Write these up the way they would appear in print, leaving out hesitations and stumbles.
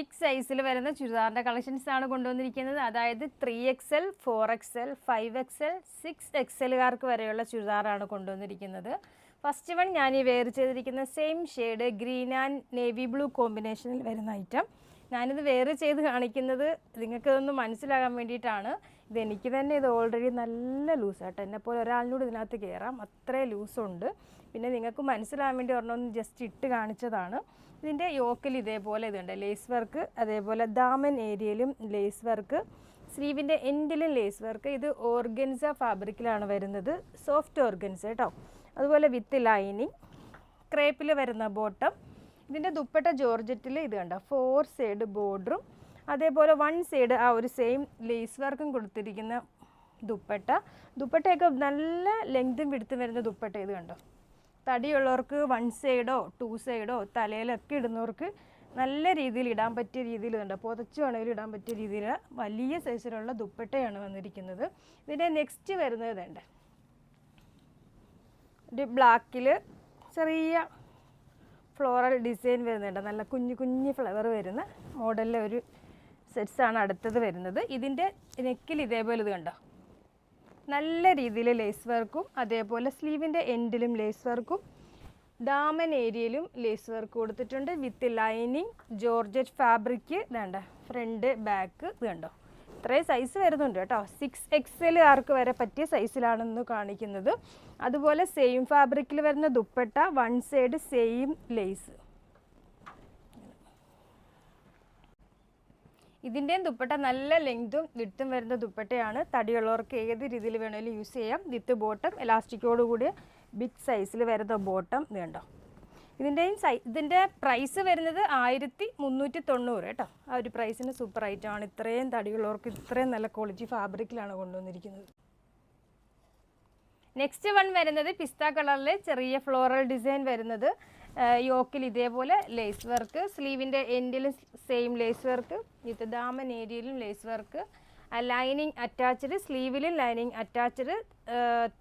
Big സൈസിൽ വരുന്ന ചുരിദാറിൻ്റെ കളക്ഷൻസ് ആണ് കൊണ്ടുവന്നിരിക്കുന്നത്. അതായത് 3XL, 4XL, 5XL, 6XLകാർക്ക് വരെയുള്ള ചുരിദാറാണ് കൊണ്ടുവന്നിരിക്കുന്നത്. ഫസ്റ്റ് വൺ ഞാൻ ഈ വെയർ ചെയ്തിരിക്കുന്ന same shade green and navy blue കോമ്പിനേഷനിൽ വരുന്ന ഐറ്റം. ഞാനിത് വെയർ ചെയ്ത് കാണിക്കുന്നത് നിങ്ങൾക്ക് ഇതൊന്ന് മനസ്സിലാകാൻ വേണ്ടിയിട്ടാണ്. ഇതെനിക്ക് തന്നെ ഇത് ഓൾറെഡി നല്ല ലൂസാട്ടോ. എന്നെപ്പോലെ ഒരാളിനോട് ഇതിനകത്ത് കയറാം, അത്രയും ലൂസുണ്ട്. പിന്നെ നിങ്ങൾക്ക് മനസ്സിലാകാൻ വേണ്ടി ഒരെണ്ണം ജസ്റ്റ് ഇട്ട് കാണിച്ചതാണ്. ഇതിൻ്റെ യോക്കിൽ ഇതേപോലെ ഇതുണ്ട് ലേസ് വർക്ക്, അതേപോലെ ദാമൻ ഏരിയയിലും ലേസ് വർക്ക്, സ്ലീവിൻ്റെ എൻഡിലും ലേസ് വർക്ക്. ഇത് ഓർഗൻസ ഫാബ്രിക്കിലാണ് വരുന്നത്, സോഫ്റ്റ് ഓർഗൻസ കേട്ടോ. അതുപോലെ വിത്ത് ലൈനിങ്, ക്രേപ്പിൽ വരുന്ന ബോട്ടം. ഇതിൻ്റെ ദുപ്പട്ട ജോർജറ്റിൽ ഇത് കണ്ടോ 4 സൈഡ് ബോർഡറും അതേപോലെ 1 സൈഡ് ആ ഒരു സെയിം ലേസ് വർക്കും കൊടുത്തിരിക്കുന്ന ദുപ്പട്ടയൊക്കെ നല്ല ലെങ്തും വിടുത്തും വരുന്ന ദുപ്പട്ട. ഇത് കണ്ടോ, തടിയുള്ളവർക്ക് 1 സൈഡോ 2 സൈഡോ തലയിലൊക്കെ ഇടുന്നവർക്ക് നല്ല രീതിയിൽ ഇടാൻ പറ്റിയ രീതിയിൽ കണ്ടോ, പുതച്ച് വേണമെങ്കിലും ഇടാൻ പറ്റിയ രീതിയിൽ വലിയ സൈസിലുള്ള ദുപ്പട്ടയാണ് വന്നിരിക്കുന്നത്. ഇതിൻ്റെ നെക്സ്റ്റ് വരുന്നത് ഇതുണ്ട്, ഒരു ബ്ലാക്കിൽ ചെറിയ ഫ്ലോറൽ ഡിസൈൻ വരുന്നുണ്ട്, നല്ല കുഞ്ഞു കുഞ്ഞു ഫ്ലവർ വരുന്ന മോഡലിലെ ഒരു സെറ്റ്സാണ് അടുത്തത് വരുന്നത്. ഇതിൻ്റെ നെക്കിൽ ഇതേപോലെ ഇത് കണ്ടോ, നല്ല രീതിയിൽ ലേസ് വർക്കും അതേപോലെ സ്ലീവിൻ്റെ എൻഡിലും ലേസ് വർക്കും ദാമൻ ഏരിയയിലും ലേസ് വർക്ക് കൊടുത്തിട്ടുണ്ട്. വിത്ത് ലൈനിങ് ജോർജറ്റ് ഫാബ്രിക് വേണ്ട, ഫ്രണ്ട് ബാക്ക് ഇത് കണ്ടോ. ഇത്രയും സൈസ് വരുന്നുണ്ട് കേട്ടോ. 6XL ആർക്ക് വരെ പറ്റിയ സൈസിലാണെന്ന് കാണിക്കുന്നത്. അതുപോലെ സെയിം ഫാബ്രിക്കിൽ വരുന്ന ദുപ്പട്ട, 1 സൈഡ് സെയിം ലേസ്. ഇതിൻ്റെയും ദുപ്പട്ട നല്ല ലെങ്തും വിഡ്ത്തും വരുന്ന ദുപ്പട്ടയാണ്. തടിയുള്ളവർക്ക് ഏത് രീതിയിൽ വേണമെങ്കിലും യൂസ് ചെയ്യാം. വിത്ത് ബോട്ടം, എലാസ്റ്റിക്കോട് കൂടിയ ബിഗ് സൈസിൽ വരുന്ന ബോട്ടം വേണ്ടോ. ഇതിൻ്റെ പ്രൈസ് വരുന്നത് 1390 കേട്ടോ. ആ ഒരു പ്രൈസിന് സൂപ്പർ ഐറ്റമാണ്. ഇത്രയും തടിയുള്ളവർക്ക് ഇത്രയും നല്ല ക്വാളിറ്റി ഫാബ്രിക്കിലാണ് കൊണ്ടുവന്നിരിക്കുന്നത്. നെക്സ്റ്റ് വൺ വരുന്നത് പിസ്ത കളറിൽ ചെറിയ ഫ്ലോറൽ ഡിസൈൻ വരുന്നത്. യോക്കിൽ ഇതേപോലെ ലേസ് വർക്ക്, സ്ലീവിൻ്റെ എൻഡിലും സെയിം ലേസ് വർക്ക്, വിത്ത് ദാമൻ ഏരിയയിലും ലേസ് വർക്ക്, ലൈനിങ് അറ്റാച്ച്ഡ്, സ്ലീവിലും lining attached.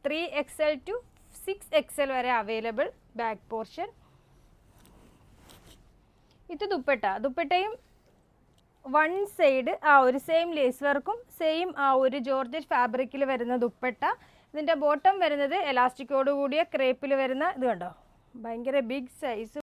3XL to 6XL വരെ അവൈലബിൾ. ബാക്ക് പോർഷൻ ഇത് ദുപ്പട്ടയും 1 സൈഡ് ആ ഒരു സെയിം ലേസ് വർക്കും സെയിം ആ ഒരു ജോർജറ്റ് ഫാബ്രിക്കിൽ വരുന്ന ദുപ്പട്ട. ഇതിൻ്റെ ബോട്ടം വരുന്നത് എലാസ്റ്റിക്കോട് കൂടിയ ക്രേപ്പിൽ വരുന്ന ഇത് കണ്ടോ, ഭയങ്കര ബിഗ് സൈസ്